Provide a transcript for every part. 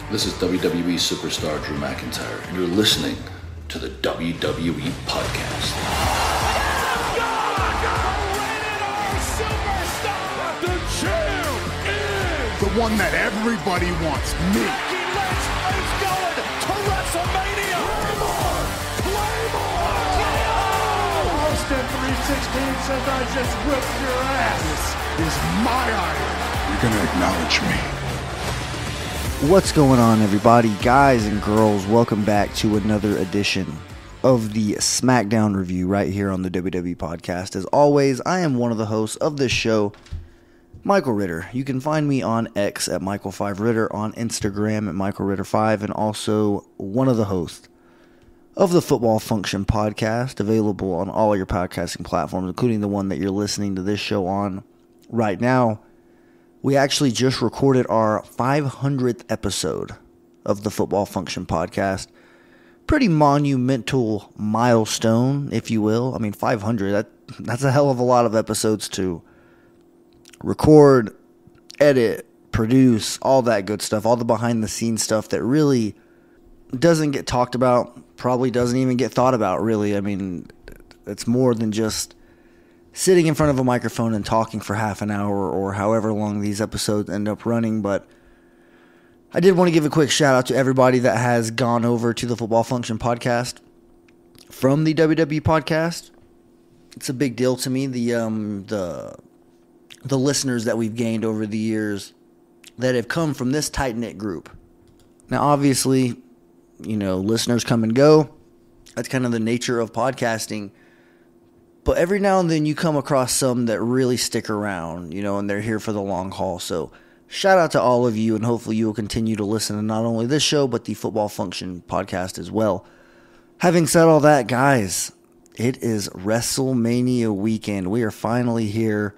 This is WWE superstar Drew McIntyre, and you're listening to the WWE Podcast. The champ is the one that everybody wants, me. Becky Lynch is going to WrestleMania. Claymore! Austin 316 says I just whipped your ass. This is my iron. You're going to acknowledge me. What's going on, everybody? Guys and girls, welcome back to another edition of the SmackDown review right here on the WWE Podcast. As always, I am one of the hosts of this show, Michael Ritter. You can find me on X at Michael5Ritter, on Instagram at MichaelRitter5, and also one of the hosts of the Football Function Podcast, available on all your podcasting platforms, including the one that you're listening to this show on right now. We actually just recorded our 500th episode of the Football Function Podcast. Pretty monumental milestone, if you will. I mean, 500, that's a hell of a lot of episodes to record, edit, produce, all that good stuff, all the behind-the-scenes stuff that really doesn't get talked about, probably doesn't even get thought about, really. I mean, it's more than just sitting in front of a microphone and talking for half an hour or however long these episodes end up running. But I did want to give a quick shout out to everybody that has gone over to the Football Function Podcast from the WWE Podcast. It's a big deal to me. The listeners that we've gained over the years that have come from this tight-knit group. Now, obviously, you know, listeners come and go. That's kind of the nature of podcasting. But every now and then you come across some that really stick around, you know, and they're here for the long haul. So shout out to all of you, and hopefully you will continue to listen to not only this show, but the Football Function Podcast as well. Having said all that, guys, it is WrestleMania weekend. We are finally here.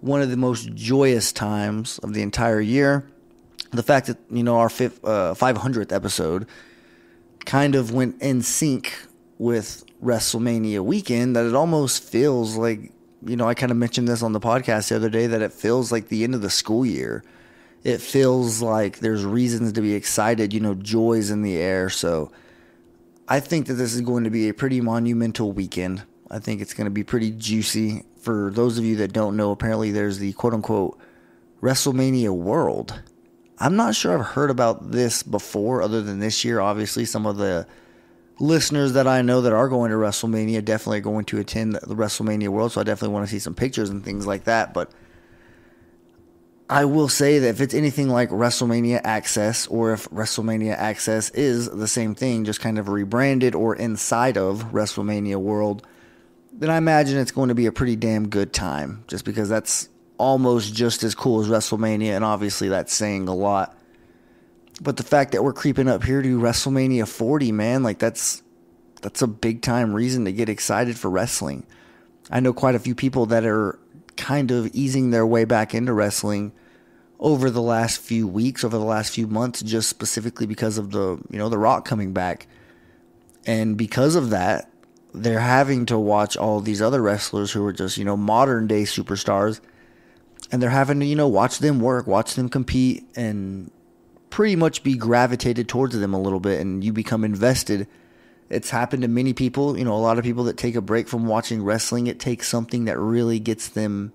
One of the most joyous times of the entire year. The fact that, you know, our 500th episode kind of went in sync with WrestleMania weekend, that it almost feels like, you know, I kind of mentioned this on the podcast the other day, that it feels like the end of the school year. It feels like there's reasons to be excited, you know, joy's in the air. So I think that this is going to be a pretty monumental weekend. I think it's going to be pretty juicy. For those of you that don't know, apparently there's the quote-unquote WrestleMania World. I'm not sure I've heard about this before other than this year. Obviously, some of the listeners that I know that are going to WrestleMania definitely are going to attend the WrestleMania World, so I definitely want to see some pictures and things like that. But I will say that if it's anything like WrestleMania Access, or if WrestleMania Access is the same thing, just kind of rebranded or inside of WrestleMania World, then I imagine it's going to be a pretty damn good time, just because that's almost just as cool as WrestleMania, and obviously that's saying a lot. But the fact that we're creeping up here to WrestleMania 40, man, like that's a big time reason to get excited for wrestling. I know quite a few people that are kind of easing their way back into wrestling over the last few weeks, over the last few months, just specifically because of The Rock coming back. And because of that, they're having to watch all these other wrestlers who are just, you know, modern day superstars, and they're having to, you know, watch them work, watch them compete, and pretty much be gravitated towards them a little bit, and you become invested. It's happened to many people, you know, a lot of people that take a break from watching wrestling. It takes something that really gets them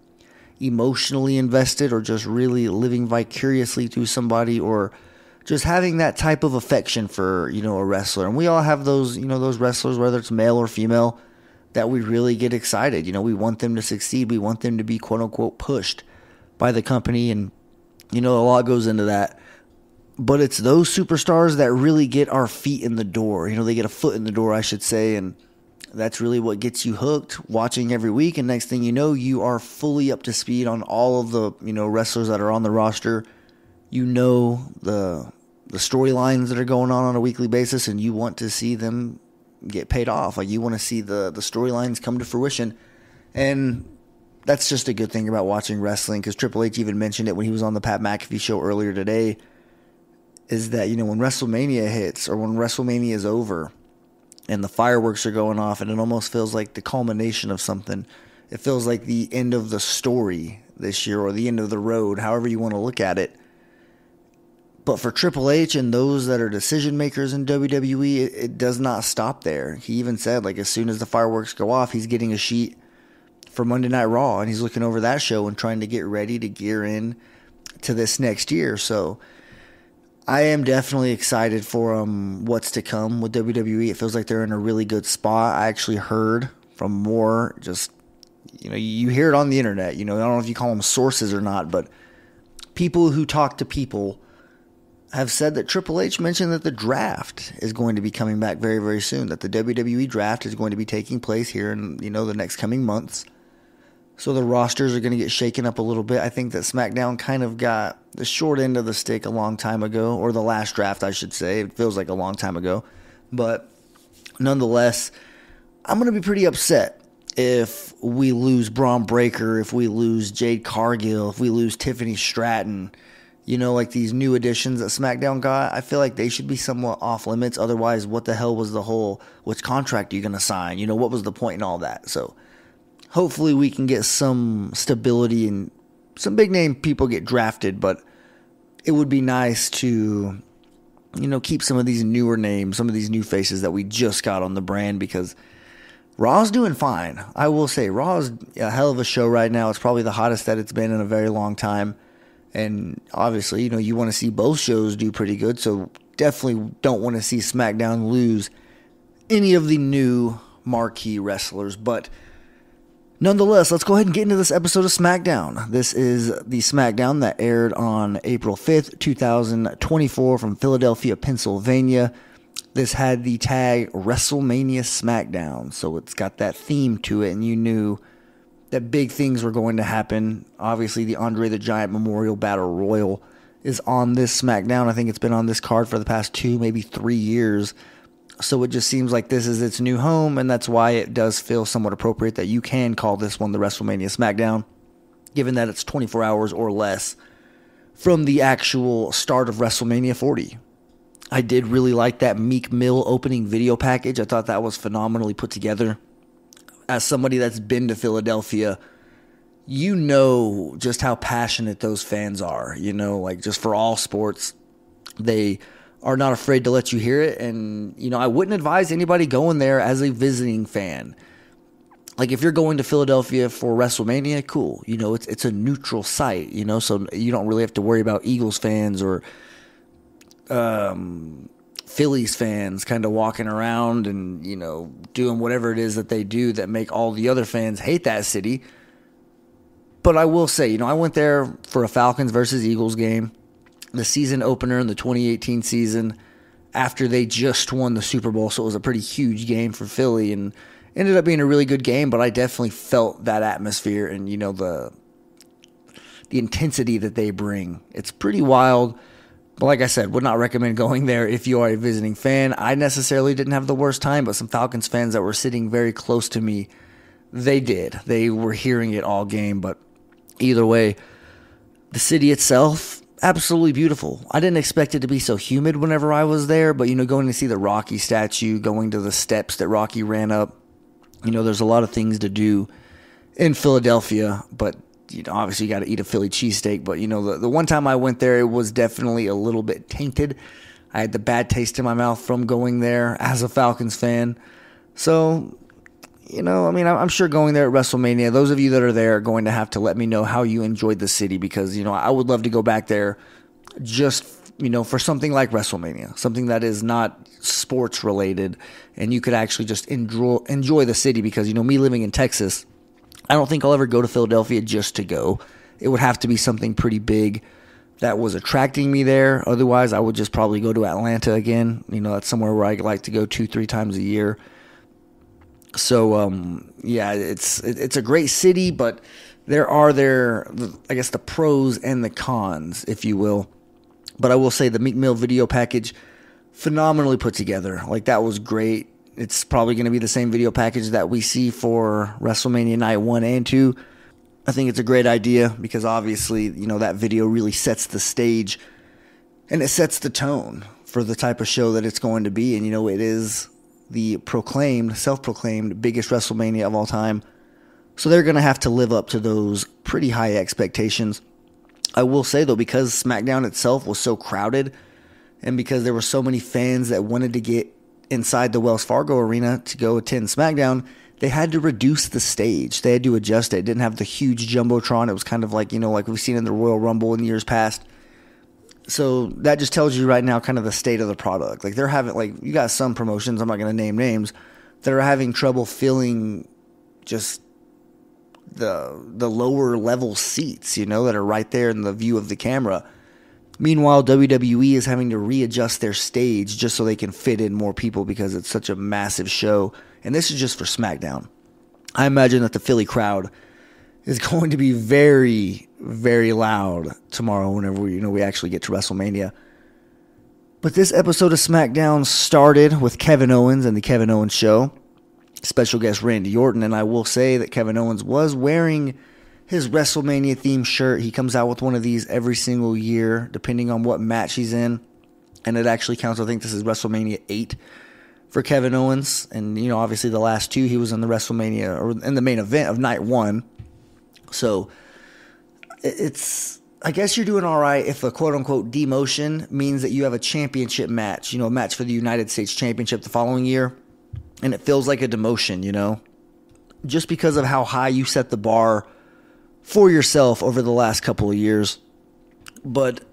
emotionally invested, or just really living vicariously through somebody, or just having that type of affection for, you know, a wrestler. And we all have those, you know, those wrestlers, whether it's male or female, that we really get excited. You know, we want them to succeed. We want them to be quote unquote pushed by the company, and, you know, a lot goes into that. But it's those superstars that really get our feet in the door. You know, they get a foot in the door, I should say. And that's really what gets you hooked, watching every week. And next thing you know, you are fully up to speed on all of the, you know, wrestlers that are on the roster. You know the storylines that are going on a weekly basis, and you want to see them get paid off. Like, you want to see the storylines come to fruition. And that's just a good thing about watching wrestling, because Triple H even mentioned it when he was on the Pat McAfee show earlier today, is that, you know, when WrestleMania hits, or when WrestleMania is over and the fireworks are going off, and it almost feels like the culmination of something. It feels like the end of the story this year, or the end of the road, however you want to look at it. But for Triple H and those that are decision makers in WWE, it does not stop there. He even said, like, as soon as the fireworks go off, he's getting a sheet for Monday Night Raw, and he's looking over that show and trying to get ready to gear in to this next year. So I am definitely excited for what's to come with WWE. It feels like they're in a really good spot. I actually heard from more, just, you hear it on the internet. I don't know if you call them sources or not, but people who talk to people have said that Triple H mentioned that the draft is going to be coming back very, very soon, that the WWE draft is going to be taking place here in, the next coming months. So the rosters are going to get shaken up a little bit. I think that SmackDown kind of got the short end of the stick a long time ago, or the last draft, I should say. It feels like a long time ago. But nonetheless, I'm going to be pretty upset if we lose Braun Breaker, if we lose Jade Cargill, if we lose Tiffany Stratton. Like these new additions that SmackDown got, I feel like they should be somewhat off limits. Otherwise, what the hell was the whole, which contract are you going to sign? What was the point in all that? So hopefully we can get some stability and some big name people get drafted, but it would be nice to, keep some of these newer names, some of these new faces that we just got on the brand, because Raw's doing fine. I will say Raw's a hell of a show right now. It's probably the hottest that it's been in a very long time. And obviously, you want to see both shows do pretty good, so definitely don't want to see SmackDown lose any of the new marquee wrestlers. But nonetheless, let's go ahead and get into this episode of SmackDown. This is the SmackDown that aired on April 5th, 2024 from Philadelphia, Pennsylvania. This had the tag WrestleMania SmackDown, so it's got that theme to it, and you knew that big things were going to happen. Obviously, the Andre the Giant Memorial Battle Royal is on this SmackDown. I think it's been on this card for the past 2, maybe 3 years. So it just seems like this is its new home, and that's why it does feel somewhat appropriate that you can call this one the WrestleMania SmackDown, given that it's 24 hours or less from the actual start of WrestleMania 40. I did really like that Meek Mill opening video package. I thought that was phenomenally put together. As somebody that's been to Philadelphia, just how passionate those fans are, like just for all sports. They are not afraid to let you hear it. And, I wouldn't advise anybody going there as a visiting fan. Like if you're going to Philadelphia for WrestleMania, cool. It's a neutral site, so you don't really have to worry about Eagles fans or Phillies fans kind of walking around and, doing whatever it is that they do that make all the other fans hate that city. But I will say, I went there for a Falcons versus Eagles game, the season opener in the 2018 season, after they just won the Super Bowl. So it was a pretty huge game for Philly and ended up being a really good game, but I definitely felt that atmosphere and, the intensity that they bring. It's pretty wild. But like I said, would not recommend going there if you are a visiting fan. I necessarily didn't have the worst time, but some Falcons fans that were sitting very close to me, they did. They were hearing it all game. But either way, the city itself, absolutely beautiful. I didn't expect it to be so humid whenever I was there, but, going to see the Rocky statue, going to the steps that Rocky ran up, there's a lot of things to do in Philadelphia, but obviously you got to eat a Philly cheesesteak, but the one time I went there, it was definitely a little bit tainted. I had the bad taste in my mouth from going there as a Falcons fan. So, I'm sure going there at WrestleMania, those of you that are there are going to have to let me know how you enjoyed the city, because, I would love to go back there just, for something like WrestleMania, something that is not sports related, and you could actually just enjoy the city, because, me living in Texas, I don't think I'll ever go to Philadelphia just to go. It would have to be something pretty big that was attracting me there. Otherwise, I would just probably go to Atlanta again. That's somewhere where I like to go 2-3 times a year. So, it's a great city, but there are I guess, the pros and the cons, if you will. But I will say the Meek Mill video package, phenomenally put together. Like, that was great. It's probably going to be the same video package that we see for WrestleMania Night 1 and 2. I think it's a great idea because obviously, that video really sets the stage and it sets the tone for the type of show that it's going to be. And, it is the self-proclaimed biggest WrestleMania of all time. So they're going to have to live up to those pretty high expectations. I will say, though, because SmackDown itself was so crowded and because there were so many fans that wanted to get inside the Wells Fargo Arena to go attend SmackDown, they had to reduce the stage. They had to adjust it. It didn't have the huge Jumbotron. It was kind of like, like we've seen in the Royal Rumble in years past. So that just tells you right now kind of the state of the product. Like they're having, you got some promotions, I'm not going to name names, that are having trouble filling just the lower level seats, that are right there in the view of the camera. Meanwhile, WWE is having to readjust their stage just so they can fit in more people because it's such a massive show. And this is just for SmackDown. I imagine that the Philly crowd is going to be very, very loud tomorrow whenever we actually get to WrestleMania. But this episode of SmackDown started with Kevin Owens and the Kevin Owens Show. Special guest Randy Orton, and I will say that Kevin Owens was wearing his WrestleMania themed shirt. He comes out with one of these every single year, depending on what match he's in. And it actually counts. I think this is WrestleMania 8 for Kevin Owens. And, obviously the last two, he was in the WrestleMania, or in the main event of night one. So, I guess you're doing all right if a quote-unquote demotion means that you have a championship match, a match for the United States Championship the following year. And it feels like a demotion, just because of how high you set the bar for yourself over the last couple of years. But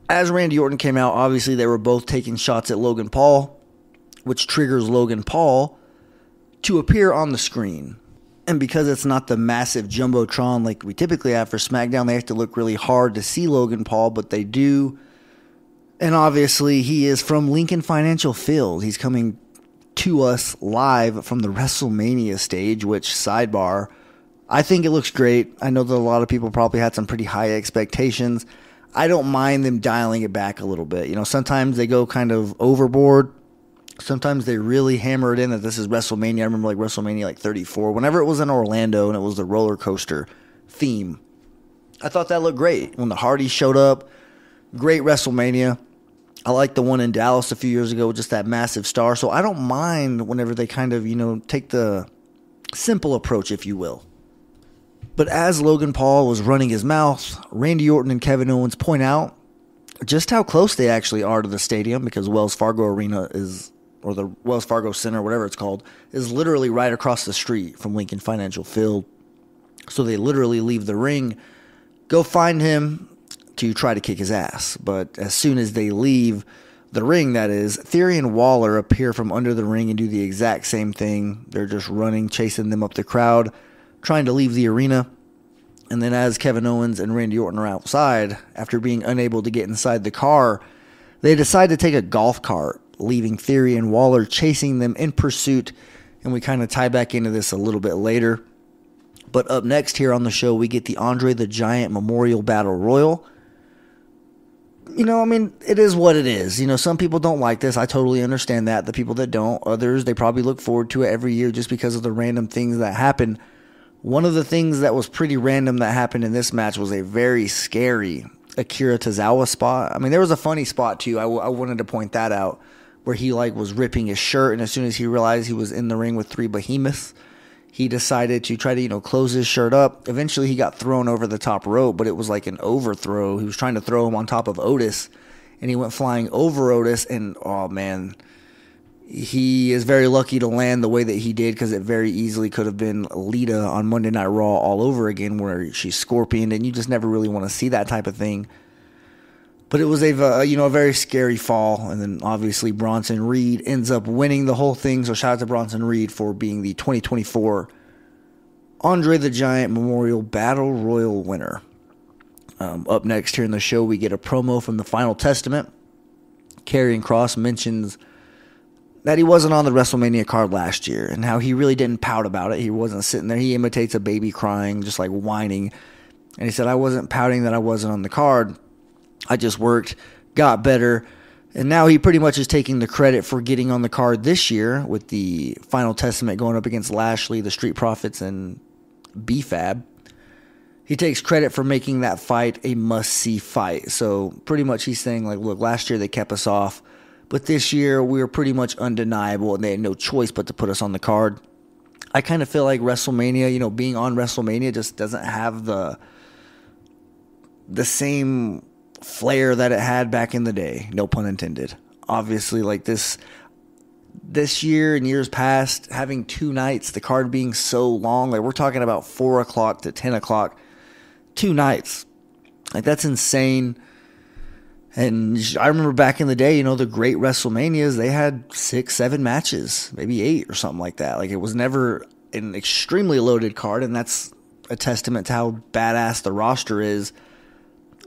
as Randy Orton came out, obviously they were both taking shots at Logan Paul, which triggers Logan Paul to appear on the screen. And because it's not the massive Jumbotron like we typically have for SmackDown, they have to look really hard to see Logan Paul, but they do. And obviously he is from Lincoln Financial Field. He's coming to us live from the WrestleMania stage, which, sidebar, I think it looks great. I know that a lot of people probably had some pretty high expectations. I don't mind them dialing it back a little bit. Sometimes they go kind of overboard. Sometimes they really hammer it in that this is WrestleMania. I remember WrestleMania 34, whenever it was in Orlando and it was the roller coaster theme. I thought that looked great. When the Hardys showed up, great WrestleMania. I like the one in Dallas a few years ago, just that massive star. So I don't mind whenever they kind of, take the simple approach, if you will. But as Logan Paul was running his mouth, Randy Orton and Kevin Owens point out just how close they actually are to the stadium, because Wells Fargo Arena or the Wells Fargo Center, whatever it's called, is literally right across the street from Lincoln Financial Field. So they literally leave the ring, go find him to try to kick his ass. But as soon as they leave the ring, that is, Theory and Waller appear from under the ring and do the exact same thing. They're just running, chasing them up the crowd, trying to leave the arena. And then as Kevin Owens and Randy Orton are outside, after being unable to get inside the car, they decide to take a golf cart, leaving Theory and Waller chasing them in pursuit. And we kind of tie back into this a little bit later. But up next here on the show, we get the Andre the Giant Memorial Battle Royal. It is what it is. Some people don't like this. I totally understand that. The people that don't, others, they probably look forward to it every year just because of the random things that happen. One of the things that was pretty random that happened in this match was a very scary Akira Tozawa spot. There was a funny spot too. I wanted to point that out, where he was ripping his shirt, and as soon as he realized he was in the ring with three behemoths, he decided to try to, close his shirt up. Eventually, he got thrown over the top rope, but it was like an overthrow. He was trying to throw him on top of Otis, and he went flying over Otis, and, oh, man, he is very lucky to land the way that he did, because it very easily could have been Lita on Monday Night Raw all over again, where she's Scorpion, and you just never really want to see that type of thing. But it was a very scary fall, and then obviously Bronson Reed ends up winning the whole thing. So shout out to Bronson Reed for being the 2024 Andre the Giant Memorial Battle Royal winner. Up next here in the show, we get a promo from the Final Testament. Karrion Kross mentions that he wasn't on the WrestleMania card last year and how he really didn't pout about it. He wasn't sitting there. He imitates a baby crying, just whining. And he said, I wasn't pouting that I wasn't on the card. I just worked, got better, and now he pretty much is taking the credit for getting on the card this year with the Final Testament going up against Lashley, the Street Profits, and B-Fab. He takes credit for making that fight a must-see fight. So pretty much he's saying, look, last year they kept us off, but this year we were pretty much undeniable, and they had no choice but to put us on the card. I kind of feel like WrestleMania, being on WrestleMania just doesn't have the the same flair that it had back in the day. No pun intended. Obviously, like this year and years past, having 2 nights, the card being so long, like we're talking about 4 o'clock to 10 o'clock, 2 nights. Like that's insane. And I remember back in the day, the great WrestleManias, they had 6, 7 matches, maybe 8 or something like that. Like it was never an extremely loaded card, and that's a testament to how badass the roster is.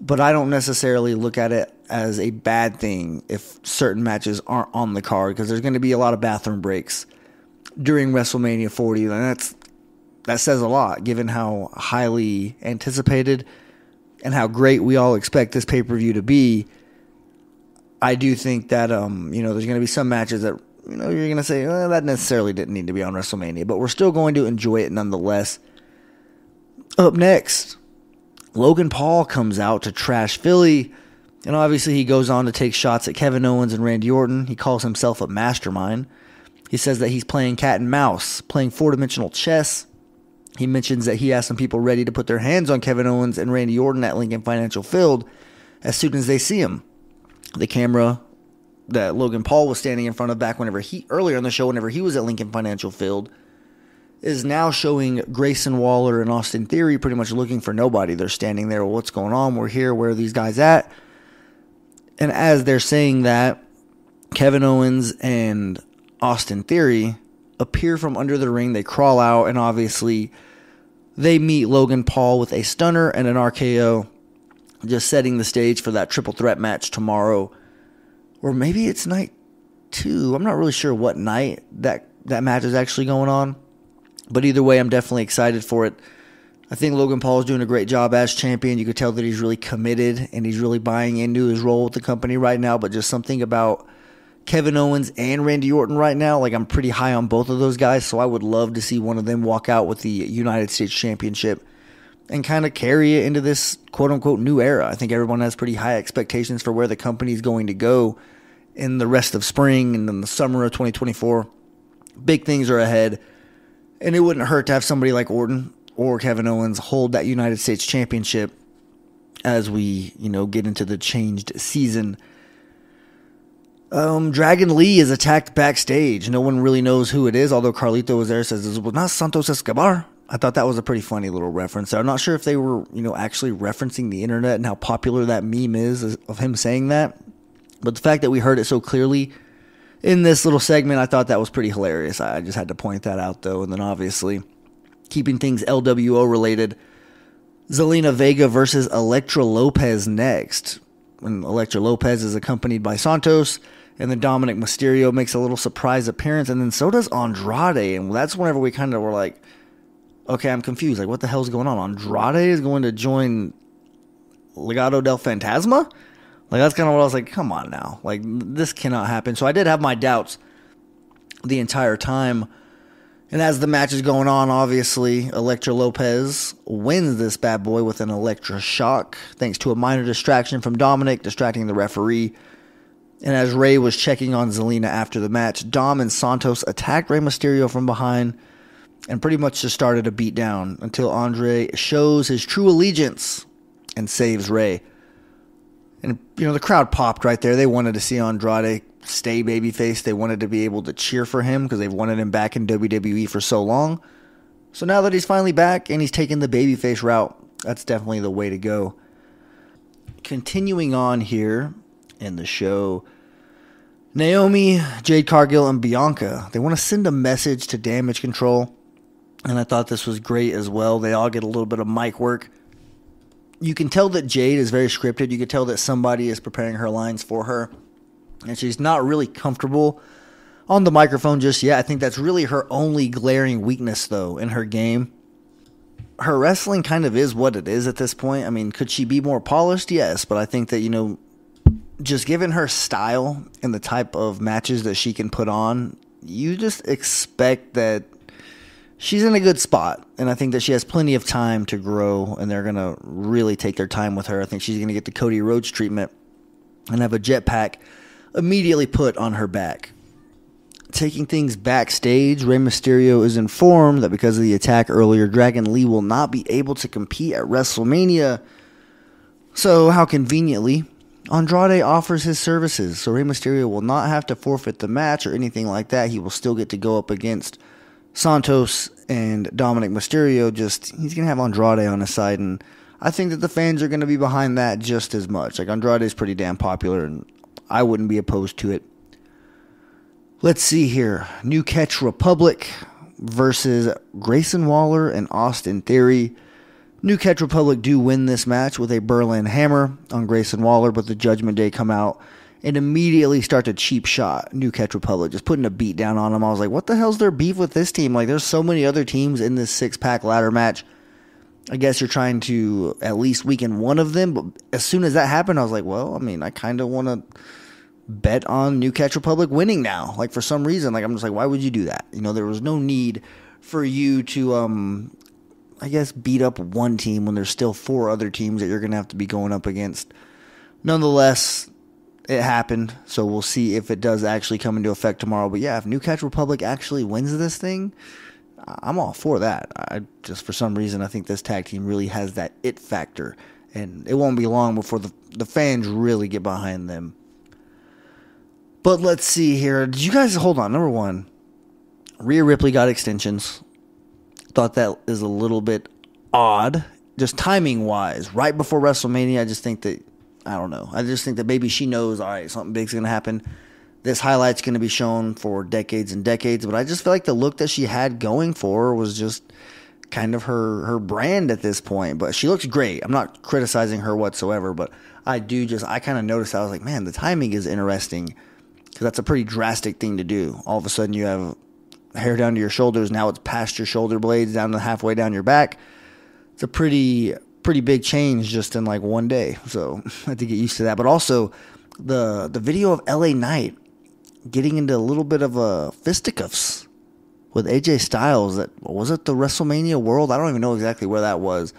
But I don't necessarily look at it as a bad thing if certain matches aren't on the card, because there's going to be a lot of bathroom breaks during WrestleMania 40, and that says a lot given how highly anticipated and how great we all expect this pay-per-view to be. I do think that there's going to be some matches that you're going to say that necessarily didn't need to be on WrestleMania, but we're still going to enjoy it nonetheless. Up next, Logan Paul comes out to trash Philly, and obviously he goes on to take shots at Kevin Owens and Randy Orton. He calls himself a mastermind. He says that he's playing cat and mouse, playing 4-dimensional chess. He mentions that he has some people ready to put their hands on Kevin Owens and Randy Orton at Lincoln Financial Field as soon as they see him. The camera that Logan Paul was standing in front of earlier in the show, whenever he was at Lincoln Financial Field, is now showing Grayson Waller and Austin Theory pretty much looking for nobody. They're standing there. Well, what's going on? We're here. Where are these guys at? And as they're saying that, Kevin Owens and Austin Theory appear from under the ring. They crawl out, and obviously they meet Logan Paul with a stunner and an RKO, just setting the stage for that triple threat match tomorrow. Or maybe it's night 2. I'm not really sure what night that match is actually going on. But either way, I'm definitely excited for it. I think Logan Paul is doing a great job as champion. You could tell that he's really committed and he's really buying into his role with the company right now. But just something about Kevin Owens and Randy Orton right now, like I'm pretty high on both of those guys. So I would love to see one of them walk out with the United States Championship and kind of carry it into this quote-unquote new era. I think everyone has pretty high expectations for where the company is going to go in the rest of spring and in the summer of 2024. Big things are ahead, and it wouldn't hurt to have somebody like Orton or Kevin Owens hold that United States Championship as we, get into the changed season. Dragon Lee is attacked backstage. No one really knows who it is, although Carlito was there, says this was not Santos Escobar. I thought that was a pretty funny little reference. I'm not sure if they were, actually referencing the internet and how popular that meme is of him saying that. But the fact that we heard it so clearly in this little segment, I thought that was pretty hilarious. I just had to point that out, though. And then obviously, keeping things LWO related, Zelina Vega versus Elektra Lopez next. And Elektra Lopez is accompanied by Santos, and then Dominic Mysterio makes a little surprise appearance, and then so does Andrade. And that's whenever we kind of were like, okay, I'm confused. Like, what the hell's going on? Andrade is going to join Legado del Fantasma? Like, that's kind of what I was like, come on now. Like, this cannot happen. So I did have my doubts the entire time. And as the match is going on, obviously, Elektra Lopez wins this bad boy with an Elektra shock, thanks to a minor distraction from Dominic, distracting the referee. And as Rey was checking on Zelina after the match, Dom and Santos attacked Rey Mysterio from behind and pretty much just started a beatdown until Andre shows his true allegiance and saves Rey. And, the crowd popped right there. They wanted to see Andrade stay babyface. They wanted to be able to cheer for him because they've wanted him back in WWE for so long. So now that he's finally back and he's taking the babyface route, that's definitely the way to go. Continuing on here in the show, Naomi, Jade Cargill, and Bianca, they want to send a message to Damage Control. And I thought this was great as well. They all get a little bit of mic work. You can tell that Jade is very scripted. You can tell that somebody is preparing her lines for her. And she's not really comfortable on the microphone just yet. I think that's really her only glaring weakness, though, in her game. Her wrestling kind of is what it is at this point. I mean, could she be more polished? Yes. But I think that, just given her style and the type of matches that she can put on, you just expect that she's in a good spot, and I think that she has plenty of time to grow, and they're going to really take their time with her. I think she's going to get the Cody Rhodes treatment and have a jetpack immediately put on her back. Taking things backstage, Rey Mysterio is informed that because of the attack earlier, Dragon Lee will not be able to compete at WrestleMania. So how conveniently, Andrade offers his services, so Rey Mysterio will not have to forfeit the match or anything like that. He will still get to go up against Santos and Dominic Mysterio. He's going to have Andrade on his side, and I think that the fans are going to be behind that just as much. Like, Andrade is pretty damn popular, and I wouldn't be opposed to it. Let's see here. New Catch Republic versus Grayson Waller and Austin Theory. New Catch Republic do win this match with a Berlin hammer on Grayson Waller, but the Judgment Day come out and immediately start to cheap shot New Catch Republic, just putting a beat down on him. I was like, what the hell's their beef with this team? Like, there's so many other teams in this six-pack ladder match. I guess you're trying to at least weaken one of them, but as soon as that happened, I was like, well, I mean, I kind of want to bet on New Catch Republic winning now. Like, for some reason, like, I'm just like, why would you do that? You know, there was no need for you to, I guess, beat up one team when there's still four other teams that you're going to have to be going up against. Nonetheless, it happened, so we'll see if it does actually come into effect tomorrow. But yeah, if New Catch Republic actually wins this thing, I'm all for that. I just, for some reason, I think this tag team really has that it factor, and it won't be long before the fans really get behind them. But let's see here. Did you guys, hold on, number one, Rhea Ripley got extensions. Thought that is a little bit odd, just timing-wise. Right before WrestleMania, I just think that, I don't know. I just think that maybe she knows, all right, something big's going to happen. This highlight's going to be shown for decades and decades, but I just feel like the look that she had going for her was just kind of her brand at this point. But she looks great. I'm not criticizing her whatsoever, but I kind of noticed, I was like, man, the timing is interesting, because that's a pretty drastic thing to do. All of a sudden you have hair down to your shoulders, now it's past your shoulder blades, down to halfway down your back. It's a pretty big change just in like one day, so I had to get used to that. But also, the video of LA Knight getting into a little bit of a fisticuffs with AJ Styles. That was it, the WrestleMania World? I don't even know exactly where that was,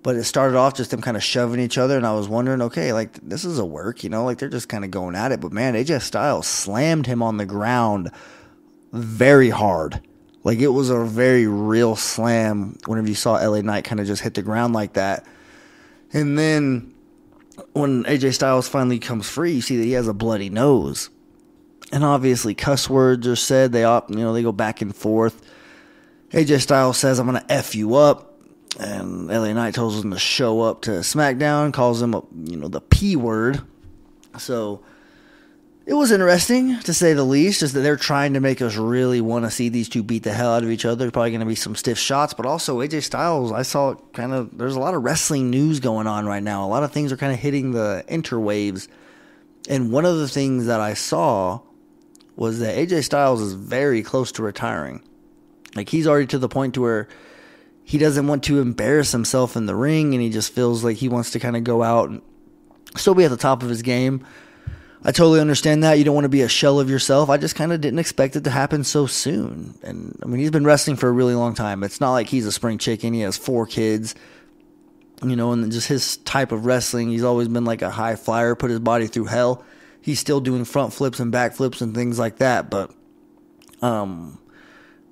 but it started off just them kind of shoving each other, and I was wondering, okay, like, this is a work, you know, like they're just kind of going at it. But man, AJ Styles slammed him on the ground very hard. Like, it was a very real slam whenever you saw LA Knight kind of just hit the ground like that. And then when AJ Styles finally comes free, you see that he has a bloody nose. And obviously cuss words are said. They go back and forth. AJ Styles says, I'm going to F you up. And LA Knight tells him to show up to SmackDown, calls him the P word. So it was interesting, to say the least, just that they're trying to make us really want to see these two beat the hell out of each other. There's probably going to be some stiff shots, but also AJ Styles, I saw there's a lot of wrestling news going on right now. A lot of things are kind of hitting the interwaves. And one of the things that I saw was that AJ Styles is very close to retiring. Like, he's already to the point to where he doesn't want to embarrass himself in the ring, and he just feels like he wants to kind of go out and still be at the top of his game. I totally understand that. You don't want to be a shell of yourself. I just kind of didn't expect it to happen so soon. And, I mean, he's been wrestling for a really long time. It's not like he's a spring chicken. He has 4 kids, and just his type of wrestling, he's always been like a high flyer, put his body through hell. He's still doing front flips and back flips and things like that. But kind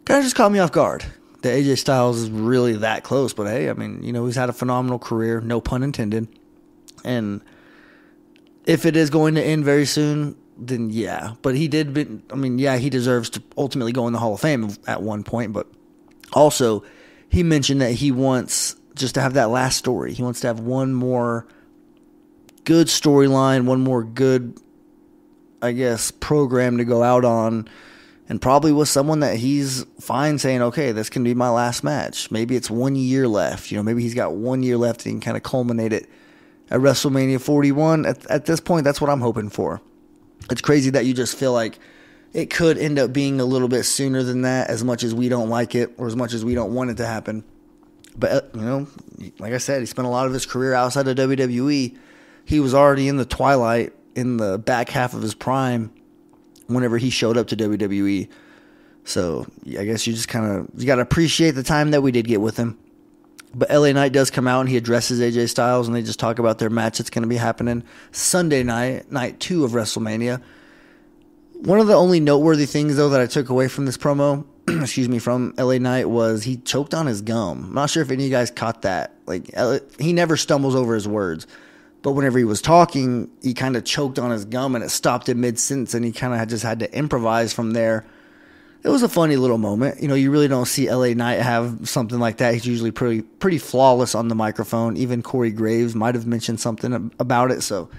of just caught me off guard that AJ Styles is really that close. But, hey, I mean, he's had a phenomenal career, no pun intended. And if it is going to end very soon, then yeah. But he deserves to ultimately go in the Hall of Fame at one point. But also, he mentioned that he wants just to have that last story. He wants to have one more good storyline, one more good, I guess, program to go out on. And probably with someone that he's fine saying, okay, this can be my last match. Maybe it's 1 year left. Maybe he's got 1 year left and he can kind of culminate it at WrestleMania 41. At this point, that's what I'm hoping for. It's crazy that you just feel like it could end up being a little bit sooner than that, as much as we don't like it or as much as we don't want it to happen. But, like I said, he spent a lot of his career outside of WWE. He was already in the twilight, in the back half of his prime, whenever he showed up to WWE. So I guess you got to appreciate the time that we did get with him. But LA Knight does come out and he addresses AJ Styles, and they just talk about their match that's going to be happening Sunday night 2 of WrestleMania. One of the only noteworthy things, though, that I took away from this promo, from LA Knight, was he choked on his gum. I'm not sure if any of you guys caught that. Like, he never stumbles over his words. But whenever he was talking, he kind of choked on his gum and it stopped in mid-sentence, and he kind of just had to improvise from there. It was a funny little moment. You really don't see LA Knight have something like that. He's usually pretty flawless on the microphone. Even Corey Graves might have mentioned something about it. So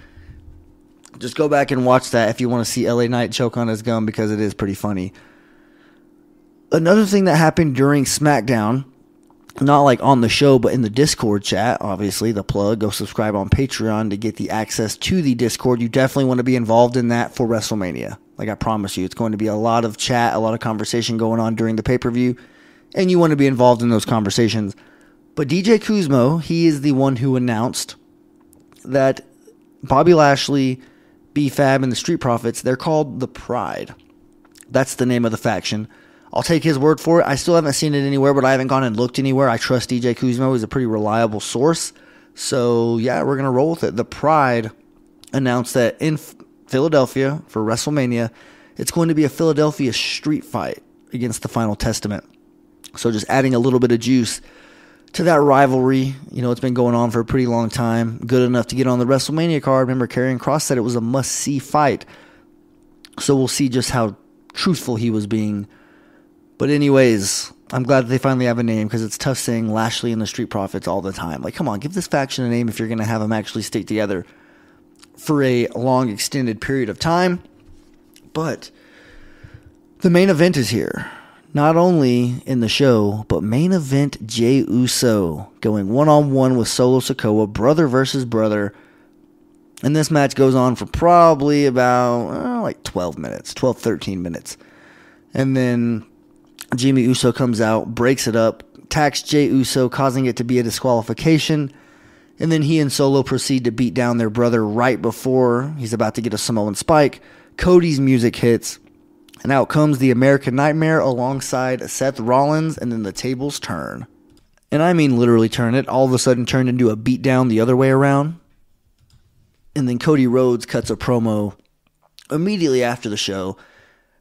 just go back and watch that if you want to see LA Knight choke on his gum, because it is pretty funny. Another thing that happened during SmackDown, not like on the show, but in the Discord chat, obviously, the plug, go subscribe on Patreon to get the access to the Discord. You definitely want to be involved in that for WrestleMania. Like I promise you, it's going to be a lot of chat, a lot of conversation going on during the pay-per-view, and you want to be involved in those conversations. But DJ Kuzmo, he is the one who announced that Bobby Lashley, B-Fab, and the Street Profits, they're called the Pride. That's the name of the faction. I'll take his word for it. I still haven't seen it anywhere, but I haven't gone and looked anywhere. I trust DJ Kuzmo. He's a pretty reliable source. So, yeah, we're going to roll with it. The Pride announced that in Philadelphia for WrestleMania, it's going to be a Philadelphia street fight against the Final Testament. So just adding a little bit of juice to that rivalry. It's been going on for a pretty long time. Good enough to get on the WrestleMania card. Remember, Karrion Kross said it was a must-see fight. So we'll see just how truthful he was being. But anyways, I'm glad that they finally have a name, because it's tough saying Lashley and the Street Profits all the time. Like, come on, give this faction a name if you're going to have them actually stick together for a long, extended period of time. But the main event is here. Not only in the show, but main event Jey Uso going one-on-one with Solo Sikoa, brother versus brother. And this match goes on for probably about 12 minutes, 12, 13 minutes. And then Jimmy Uso comes out, breaks it up, attacks Jey Uso, causing it to be a disqualification. And then he and Solo proceed to beat down their brother right before he's about to get a Samoan spike. Cody's music hits, and out comes the American Nightmare alongside Seth Rollins, and then the tables turn. And I mean literally turn it. All of a sudden turned into a beatdown the other way around. And then Cody Rhodes cuts a promo immediately after the show,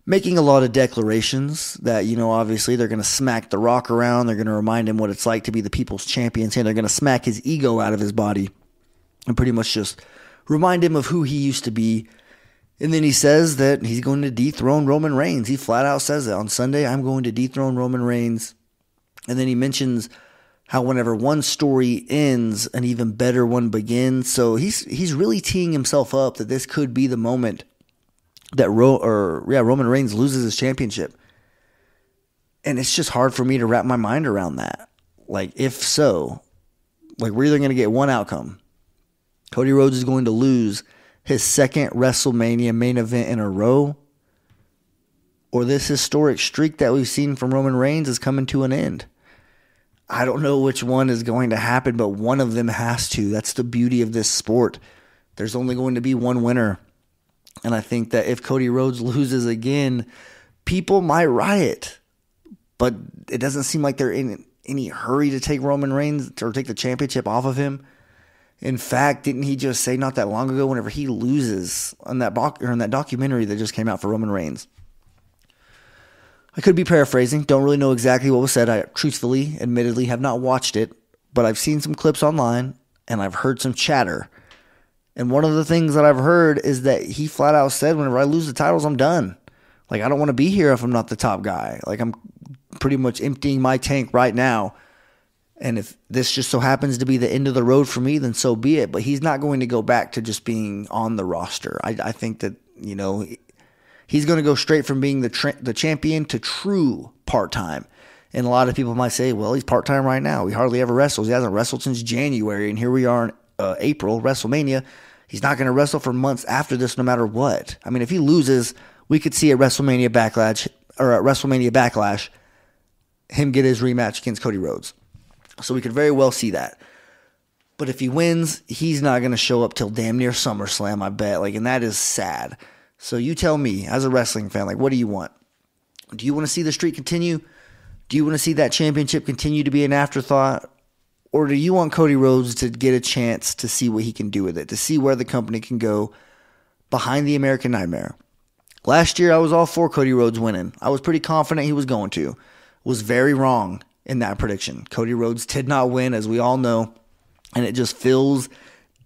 making a lot of declarations that, obviously they're going to smack The Rock around. They're going to remind him what it's like to be the people's champion. And they're going to smack his ego out of his body and pretty much just remind him of who he used to be. And then he says that he's going to dethrone Roman Reigns. He flat out says that on Sunday, I'm going to dethrone Roman Reigns. And then he mentions how whenever one story ends, an even better one begins. So he's really teeing himself up that this could be the moment that Roman Reigns loses his championship. And it's just hard for me to wrap my mind around that. Like, if so, we're either going to get one outcome. Cody Rhodes is going to lose his second WrestleMania main event in a row, or this historic streak that we've seen from Roman Reigns is coming to an end. I don't know which one is going to happen, but one of them has to. That's the beauty of this sport. There's only going to be one winner. And I think that if Cody Rhodes loses again, people might riot. But it doesn't seem like they're in any hurry to take Roman Reigns or take the championship off of him. In fact, didn't he just say not that long ago, whenever he loses on that documentary that just came out for Roman Reigns? I could be paraphrasing. Don't really know exactly what was said. I truthfully, admittedly, have not watched it, but I've seen some clips online and I've heard some chatter. And one of the things that I've heard is that he flat out said, whenever I lose the titles, I'm done. I don't want to be here if I'm not the top guy. I'm pretty much emptying my tank right now. And if this just so happens to be the end of the road for me, then so be it. But he's not going to go back to just being on the roster. I think that, he's going to go straight from being the champion to true part-time. And a lot of people might say, well, he's part-time right now. He hardly ever wrestles. He hasn't wrestled since January. And here we are in April, WrestleMania. He's not going to wrestle for months after this no matter what. I mean, if he loses, we could see at WrestleMania Backlash him get his rematch against Cody Rhodes. So we could very well see that. But if he wins, he's not going to show up till damn near SummerSlam, I bet. And that is sad. So you tell me, as a wrestling fan, what do you want? Do you want to see the streak continue? Do you want to see that championship continue to be an afterthought? Or do you want Cody Rhodes to get a chance to see what he can do with it, to see where the company can go behind the American Nightmare? Last year, I was all for Cody Rhodes winning. I was pretty confident he was going to. Was very wrong in that prediction. Cody Rhodes did not win, as we all know, and it just feels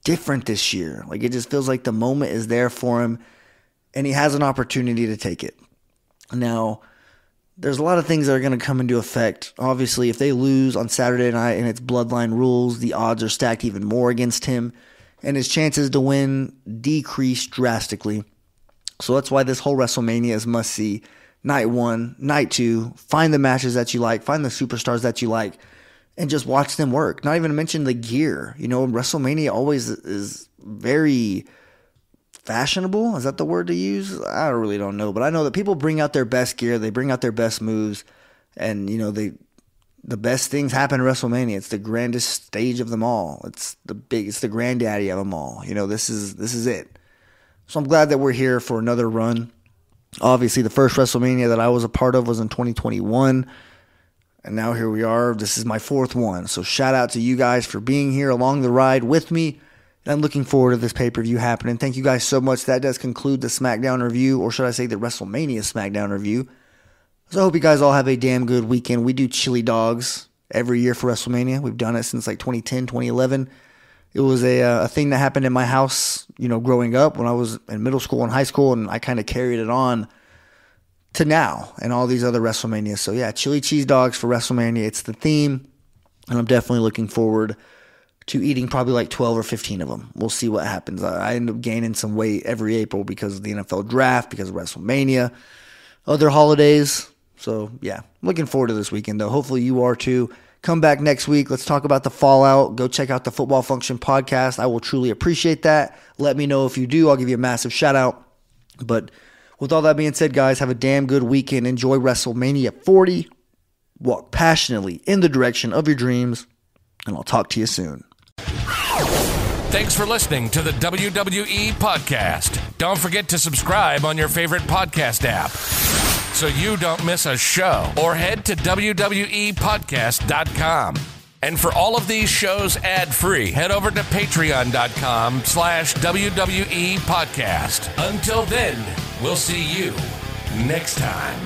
different this year. Like, it just feels like the moment is there for him, and he has an opportunity to take it. Now, there's a lot of things that are going to come into effect. Obviously, if they lose on Saturday night and it's bloodline rules, the odds are stacked even more against him, and his chances to win decrease drastically. So that's why this whole WrestleMania is must-see. Night 1, night 2, find the matches that you like, find the superstars that you like, and just watch them work. Not even to mention the gear. You know, WrestleMania always is very fashionable. Is that the word to use? I really don't know. But I know that people bring out their best gear. They bring out their best moves. And, you know, the best things happen at WrestleMania. It's the grandest stage of them all. It's the granddaddy of them all. You know, this is it. So I'm glad that we're here for another run. Obviously, the first WrestleMania that I was a part of was in 2021. And now here we are. This is my 4th one. So shout out to you guys for being here along the ride with me. And I'm looking forward to this pay-per-view happening. Thank you guys so much. That does conclude the SmackDown review, or should I say the WrestleMania SmackDown review. So I hope you guys all have a damn good weekend. We do chili dogs every year for WrestleMania. We've done it since like 2010, 2011. It was a thing that happened in my house, you know, growing up when I was in middle school and high school, and I kind of carried it on to now and all these other WrestleManias. So yeah, chili cheese dogs for WrestleMania. It's the theme, and I'm definitely looking forward to eating probably like 12 or 15 of them. We'll see what happens. I end up gaining some weight every April because of the NFL draft, because of WrestleMania, other holidays. So yeah, looking forward to this weekend though. Hopefully you are too. Come back next week. Let's talk about the fallout. Go check out the Football Function podcast. I will truly appreciate that. Let me know if you do. I'll give you a massive shout out. But with all that being said, guys, have a damn good weekend. Enjoy WrestleMania 40. Walk passionately in the direction of your dreams. And I'll talk to you soon. Thanks for listening to the WWE Podcast. Don't forget to subscribe on your favorite podcast app so you don't miss a show, or head to WWEpodcast.com. And for all of these shows ad-free, head over to patreon.com/WWE Podcast. Until then, we'll see you next time.